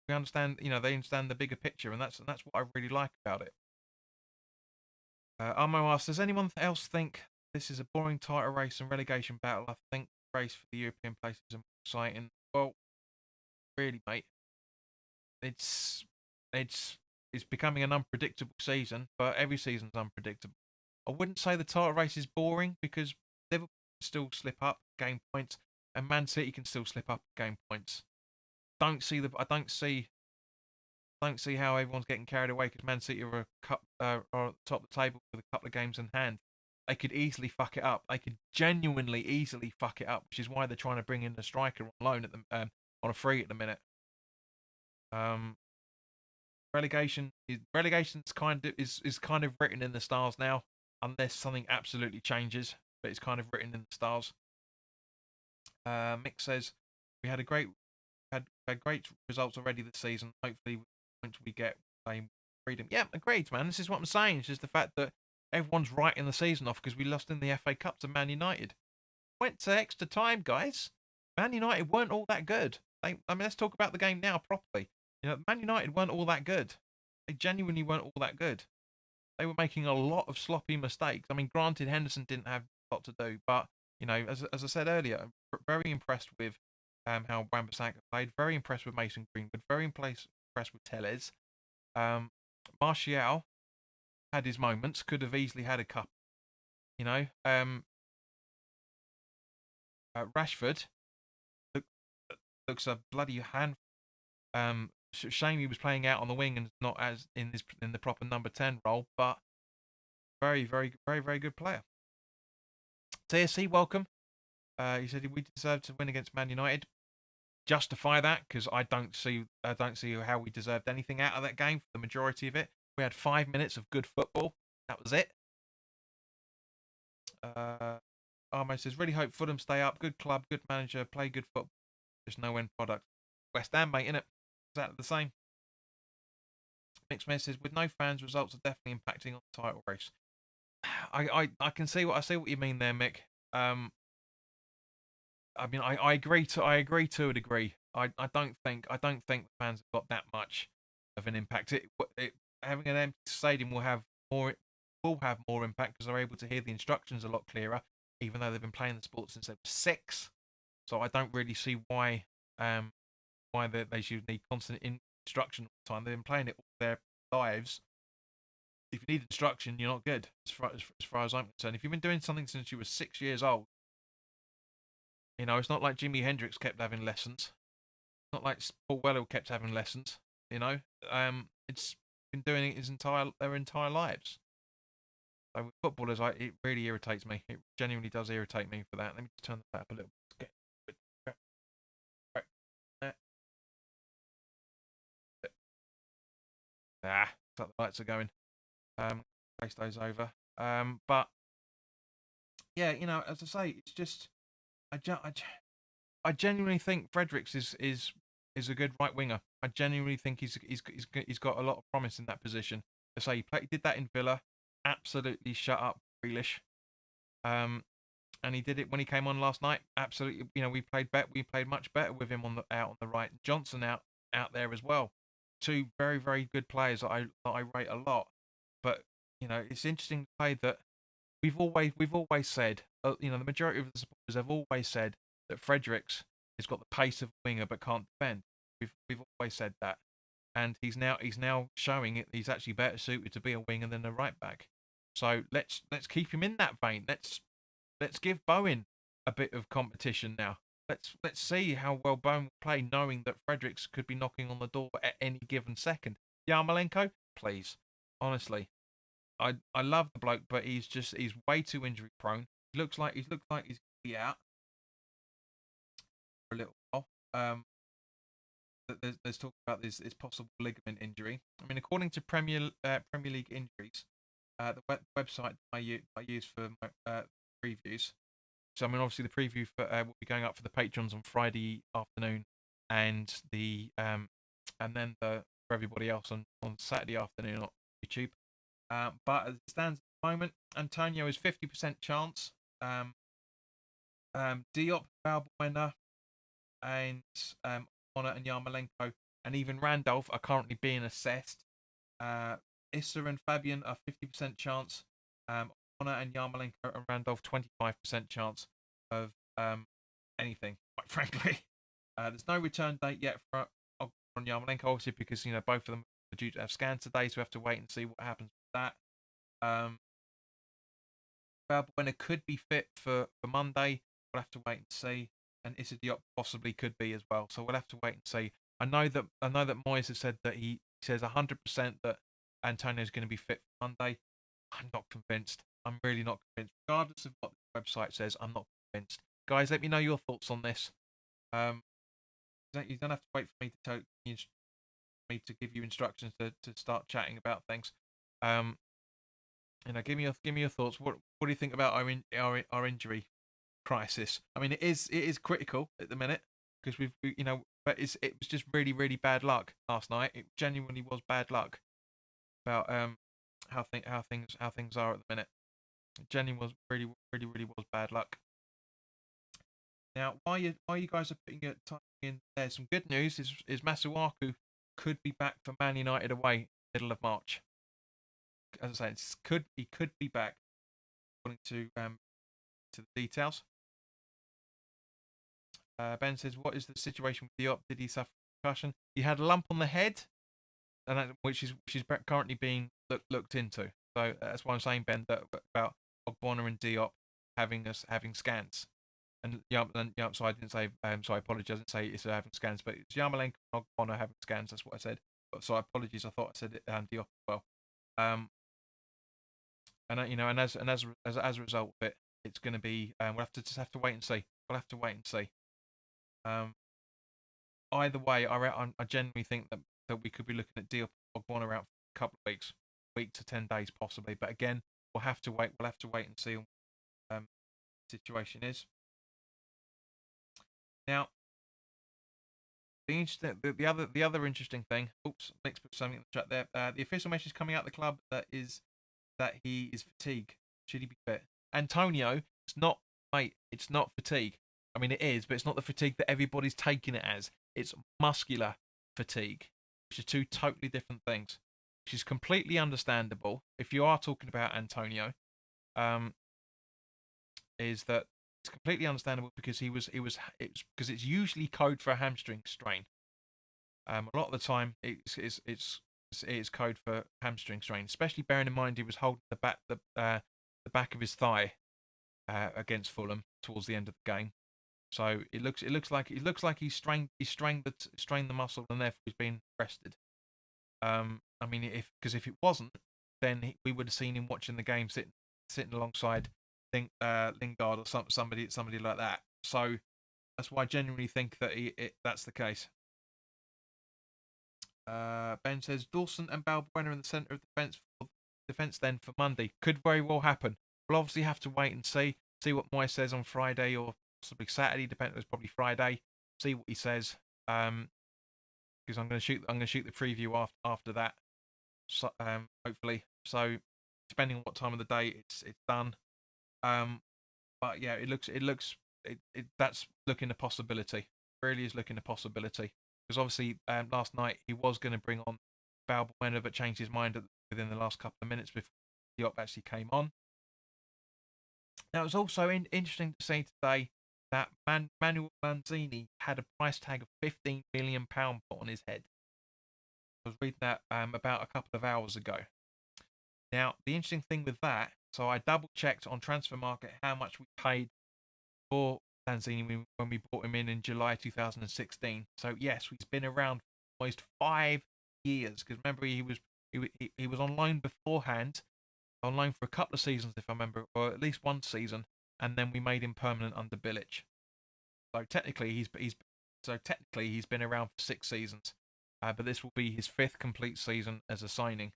We understand. They understand the bigger picture, and that's what I really like about it. Armo asks, does anyone else think this is a boring title race and relegation battle? I think the race for the European places is more exciting. Well, really, mate, it's becoming an unpredictable season, but every season's unpredictable. I wouldn't say the title race is boring because Liverpool can still slip up, gain points, and Man City can still slip up, gain points. I don't see how everyone's getting carried away because Man City are at the top of the table with a couple of games in hand. They could easily fuck it up. They could genuinely easily fuck it up, which is why they're trying to bring in a striker on loan on a free at the minute. Relegation's kind of written in the stars now, unless something absolutely changes. But it's kind of written in the stars. Mick says we had a great had great results already this season. Hopefully, once we get playing freedom. Yeah, agreed, man. This is what I'm saying. It's just the fact that everyone's writing the season off because we lost in the FA Cup to Man United. Went to extra time, guys. Man United weren't all that good. Let's talk about the game now properly. Man United weren't all that good. They genuinely weren't all that good. They were making a lot of sloppy mistakes. I mean, granted, Henderson didn't have a lot to do, but as I said earlier, I'm very impressed with how Wan-Bissaka played. Very impressed with Mason Greenwood. Very impressed with Tellez. Martial had his moments. Could have easily had a couple. Rashford looks a bloody hand. Shame he was playing out on the wing and not as in the proper number 10 role, but very, very, very, very good player. TSC, welcome. He said we deserved to win against Man United. Justify that because I don't see how we deserved anything out of that game for the majority of it. We had 5 minutes of good football. That was it. Armo says, really hope Fulham stay up. Good club, good manager, play good football. Just no end product. West Ham, mate, innit? Exactly the same. Mick Smith says, with no fans, results are definitely impacting on the title race. I can see what you mean there, Mick. I mean, I agree to a degree. I don't think the fans have got that much of an impact. Having an empty stadium will have more impact because they're able to hear the instructions a lot clearer, even though they've been playing the sport since they were 6. So I don't really see why they should need constant instruction all the time. They've been playing it all their lives. If you need instruction, you're not good, as far as I'm concerned. If you've been doing something since you were 6 years old, it's not like Jimi Hendrix kept having lessons. It's not like Paul Weller kept having lessons. It's been doing it their entire lives. So with footballers, it really irritates me. It genuinely does irritate me for that. Let me just turn that up a little bit. The lights are going. Place those over. But yeah, as I say, it's just I genuinely think Fredericks is a good right winger. I genuinely think he's got a lot of promise in that position. As I say, he did that in Villa. Absolutely shut up Grealish. And he did it when he came on last night. Absolutely, we played much better with him out on the right. Johnson out there as well. 2 very, very good players that I rate a lot. But it's interesting to play that we've always said, the majority of the supporters have always said that Fredericks has got the pace of a winger but can't defend. We've always said that, and he's now showing it. He's actually better suited to be a winger than a right back. So let's keep him in that vein. Let's give Bowen a bit of competition now. Let's see how well Bowen will play, knowing that Fredericks could be knocking on the door at any given second. Yarmolenko, please, honestly, I love the bloke, but he's way too injury prone. He looks like he's gonna be out for a little while. There's talk about this possible ligament injury. I mean, according to Premier League injuries, the website I use for my previews. So I mean, obviously the preview will be going up for the patrons on Friday afternoon, and then for everybody else on Saturday afternoon on YouTube. But as it stands at the moment, Antonio is 50% chance. Diop, Valbuena, and Honor and Yarmolenko, and even Randolph are currently being assessed. Issa and Fabian are 50% chance. Honor and Yarmolenko and Randolph 25% chance of anything, quite frankly. There's no return date yet for on Yarmolenko, obviously, because both of them are due to have scans today, so we have to wait and see what happens with that. Valbuena could be fit for Monday. We'll have to wait and see. And Issa Diop possibly could be as well. So we'll have to wait and see. I know that Moyes has said that he says 100% that Antonio is going to be fit for Monday. I'm not convinced. I'm really not convinced. Regardless of what the website says, I'm not convinced. Guys, let me know your thoughts on this. You don't have to wait for me to tell me to give you instructions to start chatting about things. Give me your thoughts. What do you think about our injury crisis? I mean, it is critical at the minute because but it was just really really bad luck last night. It genuinely was bad luck about how things are at the minute. It genuinely was really was bad luck. Now, while you guys are putting your time in there, some good news is Masuaku could be back for Man United away middle of March. As I say, he could be back according to the details. Ben says, "What is the situation with Diop? Did he suffer concussion? He had a lump on the head, and which is currently being looked into. So that's why I'm saying, Ben, that about Ogbonna and Diop having scans. And so I didn't say. So I apologize. I didn't say it's having scans, but it's Yarmolenko and Ogbonna having scans. That's what I said. But so apologies. I thought I said it Diop as well. And as a result of it, it's going to be we'll have to wait and see. We'll have to wait and see. Either way, I genuinely think that we could be looking at Diop Ogbonna out for a couple of weeks, week to 10 days possibly. But again, we'll have to wait. We'll have to wait and see what the situation is. Now, the other interesting thing. Oops, let's put something in the chat there. The official message coming out of the club that he is fatigued. Should he be fit? Antonio, it's not, mate. It's not fatigue. I mean, it is, but it's not the fatigue that everybody's taking it as. It's muscular fatigue, which are two totally different things. Which is completely understandable if you are talking about Antonio. Is that it's completely understandable because because it's usually code for a hamstring strain. A lot of the time, it's code for hamstring strain, especially bearing in mind he was holding the back of his thigh against Fulham towards the end of the game. So it looks like he strained the muscle and therefore he's been rested. I mean, if it wasn't, then we would have seen him watching the game sitting alongside Lingard or somebody like that. So that's why I genuinely think that that's the case. Ben says Dawson and Balbuena in the centre of defence then for Monday could very well happen. We'll obviously have to wait and see what Moy says on Friday or possibly Saturday. It's probably Friday. See what he says. Because I'm going to shoot the preview after that. So, hopefully. So depending on what time of the day it's done. But yeah, that's looking a possibility. It really is looking a possibility. Because obviously last night he was going to bring on Balbuena, but changed his mind within the last couple of minutes before Diop actually came on. Now it was also interesting to see today that Manuel Lanzini had a price tag of £15 million put on his head. I was reading that about a couple of hours ago. Now the interesting thing with that, so I double checked on Transfer Market how much we paid for Lanzini when we brought him in July 2016. So yes, he's been around for almost 5 years. Because remember, he was on loan beforehand, on loan for a couple of seasons, if I remember, or at least one season, and then we made him permanent under Bilic. So technically, he's been around for 6 seasons, but this will be his 5th complete season as a signing.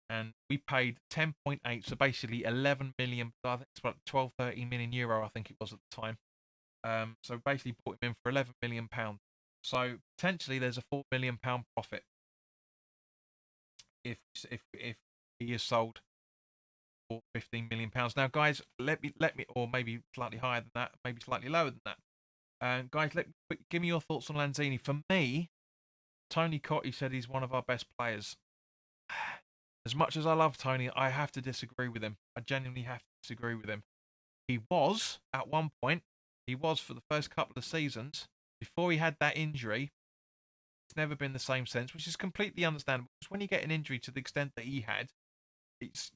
And we paid 10.8, so basically 11 million. I think it's about 13 million euro. I think it was at the time. So basically bought him in for 11 million pound. So potentially there's a 4 million pound profit if he is sold for 15 million pounds. Now, guys, let me, or maybe slightly higher than that, maybe slightly lower than that. Guys, give me your thoughts on Lanzini. For me, Tony Cottee said he's one of our best players. As much as I love Tony, I have to disagree with him. I genuinely have to disagree with him. He was, at one point, for the first couple of seasons, before he had that injury. It's never been the same since, which is completely understandable. Because when you get an injury to the extent that he had,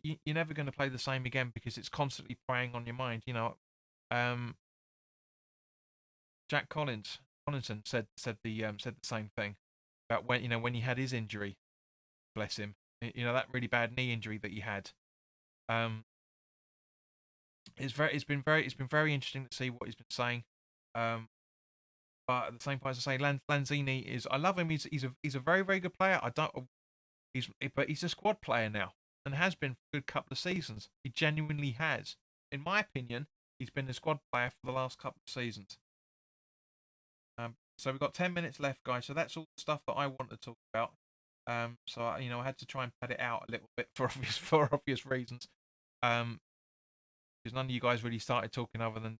you're never going to play the same again because it's constantly preying on your mind. Jack Collinson said the same thing about when he had his injury. Bless him. That really bad knee injury that he had. It's been very interesting to see what he's been saying. But at the same time, as I say, Lanzini is. I love him. He's a very very good player. But he's a squad player now and has been for a good couple of seasons. He genuinely has. In my opinion, he's been a squad player for the last couple of seasons. So we've got 10 minutes left, guys. So that's all the stuff that I want to talk about. So I had to try and pad it out a little bit for obvious reasons. Because none of you guys really started talking other than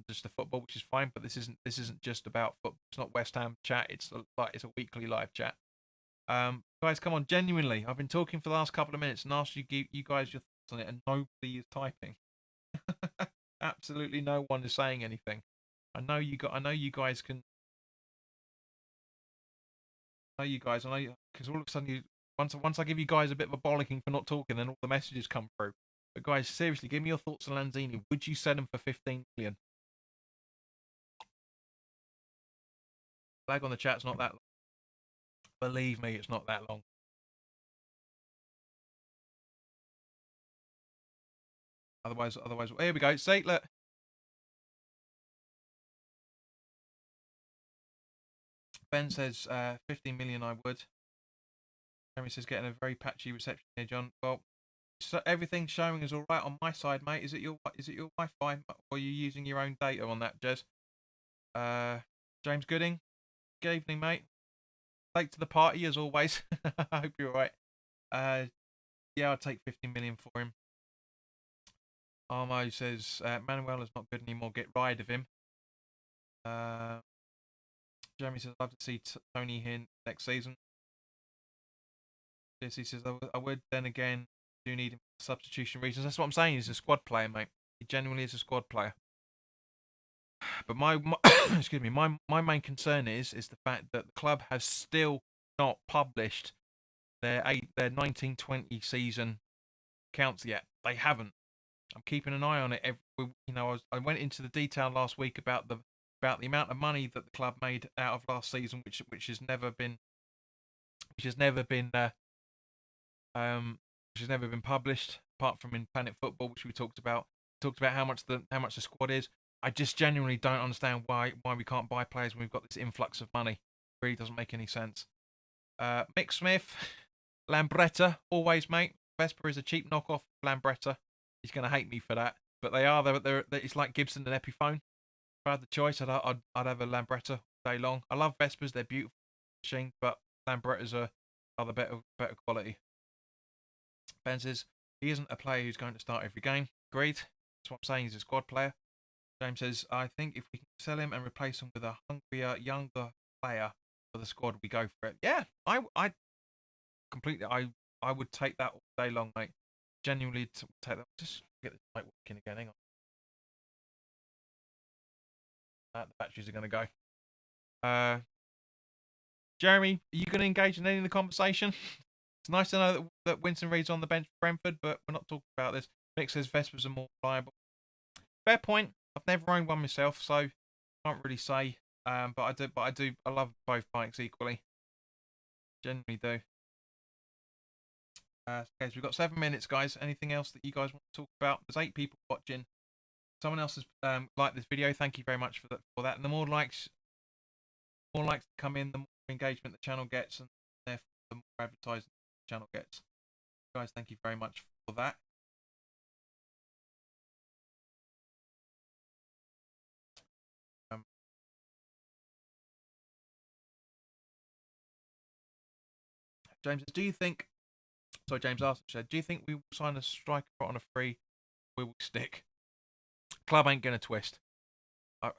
just the football, which is fine. But this isn't just about football. It's not West Ham chat. It's a weekly live chat. Guys, come on, genuinely. I've been talking for the last couple of minutes and asked you guys your thoughts on it, and nobody is typing. Absolutely no one is saying anything. I know you guys can. I know you guys. I know you because all of a sudden once I give you guys a bit of a bollocking for not talking, then all the messages come through. But guys, seriously, give me your thoughts on Lanzini. Would you sell him for 15 million? Flag on the chat's not that long. Believe me, it's not that long. Otherwise, here we go. See, look. Ben says 15 million. I would. Jeremy says getting a very patchy reception here, John. Well, so everything's showing is all right on my side, mate. Is it your Wi-Fi, or are you using your own data on that, Jez? James Gooding. Good evening, mate. Late to the party as always. I hope you're all right. Yeah, I'll take 15 million for him. Armo says Manuel is not good anymore. Get rid of him. Jeremy says I'd love to see Tony here next season. Jesse says I would. Then again, do need him for substitution reasons. That's what I'm saying. He's a squad player, mate. He genuinely is a squad player. But my excuse me, my main concern is the fact that the club has still not published their 1920 season counts yet. They haven't. I'm keeping an eye on it. I went into the detail last week about the amount of money that the club made out of last season, which has never been published apart from in Planet Football, which we talked about. Talked about how much the squad is. I just genuinely don't understand why we can't buy players when we've got this influx of money. It really doesn't make any sense. Mick Smith, Lambretta, always, mate. Vesper is a cheap knockoff of Lambretta. He's going to hate me for that, but they are. It's like Gibson and Epiphone. If I had the choice, I'd have a Lambretta all day long. I love Vespers; they're beautiful machines, but Lambrettas are the better quality. Ben says he isn't a player who's going to start every game. Agreed. That's what I'm saying. He's a squad player. James says, I think if we can sell him and replace him with a hungrier, younger player for the squad, we go for it. Yeah, I completely, I would take that all day long, mate. Genuinely take that. Just get the light working again. Hang on. The batteries are going to go. Jeremy, are you going to engage in any of the conversation? It's nice to know that Winston Reid's on the bench for Brentford, but we're not talking about this. Mick says Vespers are more reliable. Fair point. I've never owned one myself, so I can't really say. But I do. I love both bikes equally. Genuinely do. Okay, so we've got 7 minutes, guys. Anything else that you guys want to talk about? There's 8 people watching. Someone else has liked this video. Thank you very much for that. And the more likes come in, the more engagement the channel gets, and therefore the more advertising the channel gets. Guys, thank you very much for that. James, do you think? Sorry, James asked. Said, do you think we will sign a striker on a free? We will stick. Club ain't gonna twist. I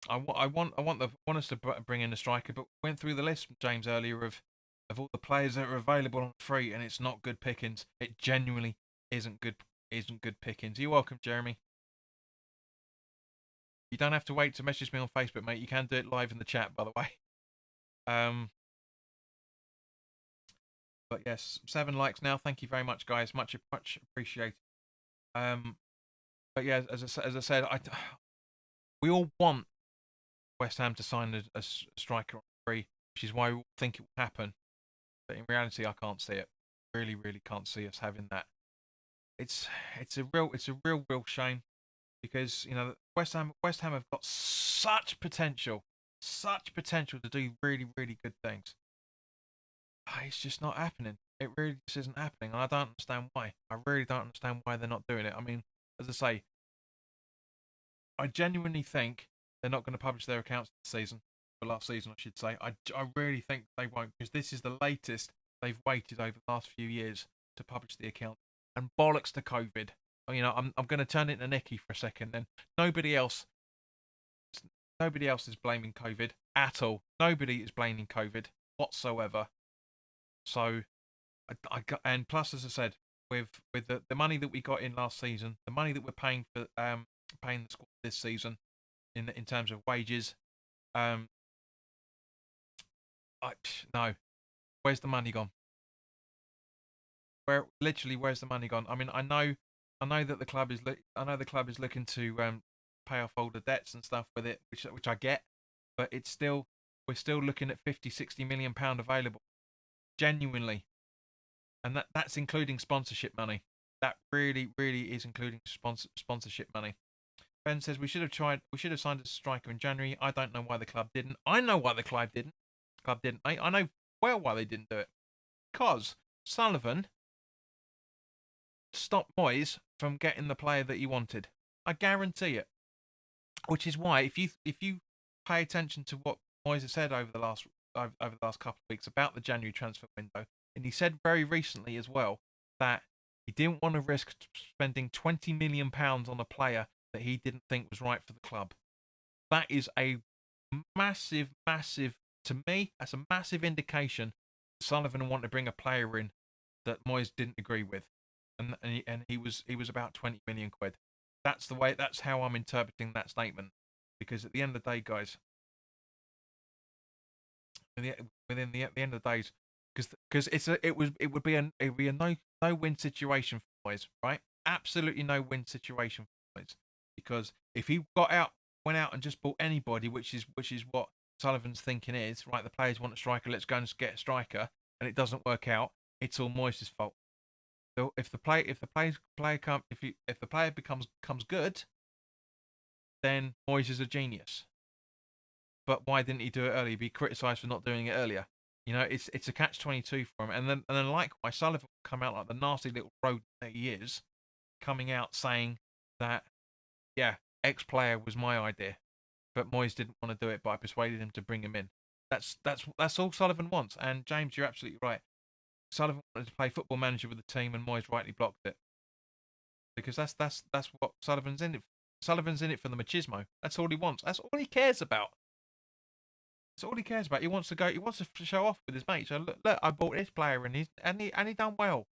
want us to bring in a striker, but we went through the list, James, earlier of all the players that are available on free, and it's not good pickings. It genuinely isn't good pickings. You're welcome, Jeremy. You don't have to wait to message me on Facebook, mate. You can do it live in the chat, by the way. But yes, 7 likes now. Thank you very much, guys. Much appreciated. But yeah, as I said, we all want West Ham to sign a striker on free, which is why we think it will happen. But in reality, I can't see it. Really can't see us having that. It's a real shame because West Ham have got such potential to do really good things. It's just not happening. It really just isn't happening, and I don't understand why. I really don't understand why they're not doing it. I mean, as I say, I genuinely think They're not going to publish their accounts this season, for last season, I should say. I really think they won't, because this is the latest they've waited over the last few years to publish the account. And bollocks to COVID. You know, I'm going to turn it to Nicky for a second. Then nobody else is blaming COVID at all. Nobody is blaming COVID whatsoever. So, and plus, as I said, with the money that we got in last season, the money that we're paying for paying the squad this season in terms of wages, um, no, where's the money gone? Where's the money gone? I mean, I know that the club is looking to pay off all the debts and stuff with it, which I get, but we're still looking at 50, 60 million pound available, genuinely, and that's including sponsorship money. That really, really is including sponsorship money. Ben says we should have signed a striker in January. I don't know why the club didn't. I know why the club didn't. I know well why they didn't do it. Because Sullivan stopped Moyes from getting the player that he wanted. I guarantee it. Which is why, if you pay attention to what Moyes has said over the last couple of weeks about the January transfer window, and he said very recently as well that he didn't want to risk spending £20 million on a player that he didn't think was right for the club. That is a massive, to me, that's a massive indication that Sullivan wanted to bring a player in that Moyes didn't agree with, and he was about 20 million quid. That's how I'm interpreting that statement, because at the end of the day, guys, within the end of the days, because it would be a no win situation for Moyes, right? Absolutely no win situation for Moyes, because if he went out and just bought anybody, which is what Sullivan's thinking is, right? The players want a striker, let's go and get a striker, and it doesn't work out. It's all Moyes' fault. So if the player becomes good, then Moyes is a genius. But why didn't he do it earlier? Be criticised for not doing it earlier. You know, it's a catch-22 for him. And then likewise, Sullivan will come out like the nasty little rogue that he is, coming out saying that, yeah, X player was my idea, but Moyes didn't want to do it, but I persuaded him to bring him in. That's all Sullivan wants. And James, you're absolutely right. Sullivan wanted to play Football Manager with the team, and Moyes rightly blocked it, because that's what Sullivan's in it. Sullivan's in it for the machismo. That's all he wants. That's all he cares about. That's all he cares about. He wants to go. He wants to show off with his mates. So look, I bought this player, and he done well.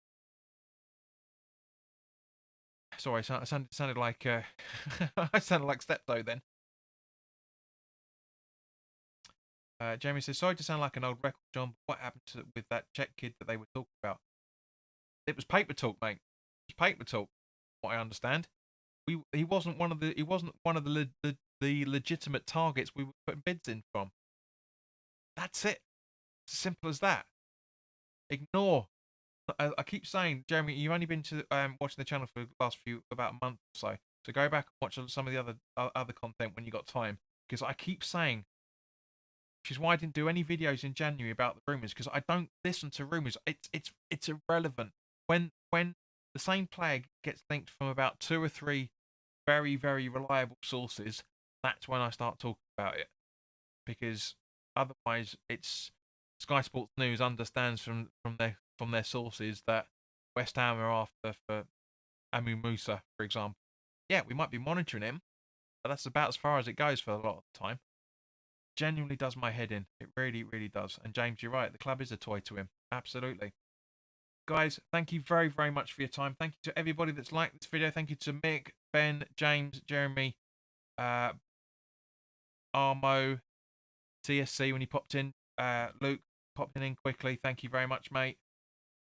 Sorry, I sounded like I sounded like Steptoe then. Jamie says, sorry to sound like an old record, John, but what happened with that Czech kid that they were talking about? It was paper talk, mate. It was paper talk. What I understand, he wasn't one of the legitimate targets we were putting bids in from. That's it. It's as simple as that. Ignore. I keep saying, Jeremy, you've only been to watching the channel for the last about a month or so. So go back and watch some of the other content when you got time, because I keep saying, which is why I didn't do any videos in January about the rumours, because I don't listen to rumours. It's irrelevant. When the same player gets linked from about 2 or 3 very, very reliable sources, that's when I start talking about it. Because otherwise, it's Sky Sports News understands from their sources that West Ham are after for Amu Musa, for example. Yeah, we might be monitoring him, but that's about as far as it goes for a lot of the time. Genuinely does my head in. It really, really does. And James, you're right. The club is a toy to him. Absolutely. Guys, thank you very, very much for your time. Thank you to everybody that's liked this video. Thank you to Mick, Ben, James, Jeremy, Armo, TSC when he popped in. Luke popped in quickly. Thank you very much, mate.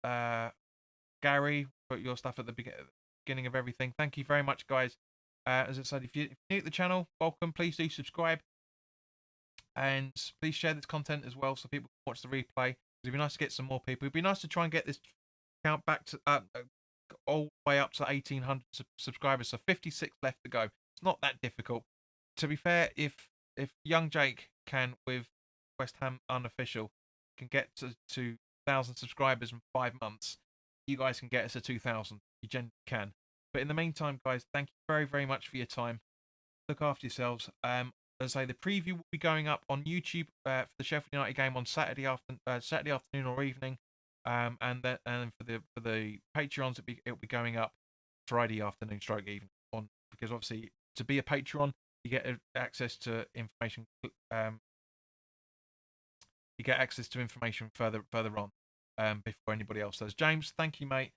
Gary, put your stuff at the beginning of everything. Thank you very much, guys. As I said, if you're new to the channel, welcome. Please do subscribe. And please share this content as well so people can watch the replay. It'd be nice to get some more people. It'd be nice to try and get this count back to all the way up to 1,800 subscribers. So 56 left to go. It's not that difficult. To be fair, if young Jake can, with West Ham unofficial, can get to 2,000 subscribers in 5 months, you guys can get us to 2,000. You genuinely can. But in the meantime, guys, thank you very, very much for your time. Look after yourselves. as I say, the preview will be going up on YouTube for the Sheffield United game on Saturday afternoon or evening, and for the Patreons it'll be going up Friday afternoon, stroke evening. Because obviously to be a Patreon, you get access to information. You get access to information further on before anybody else does. James, thank you, mate.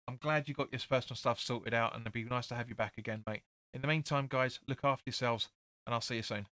I'm glad you got your personal stuff sorted out, and it'd be nice to have you back again, mate. In the meantime, guys, look after yourselves, and I'll see you soon.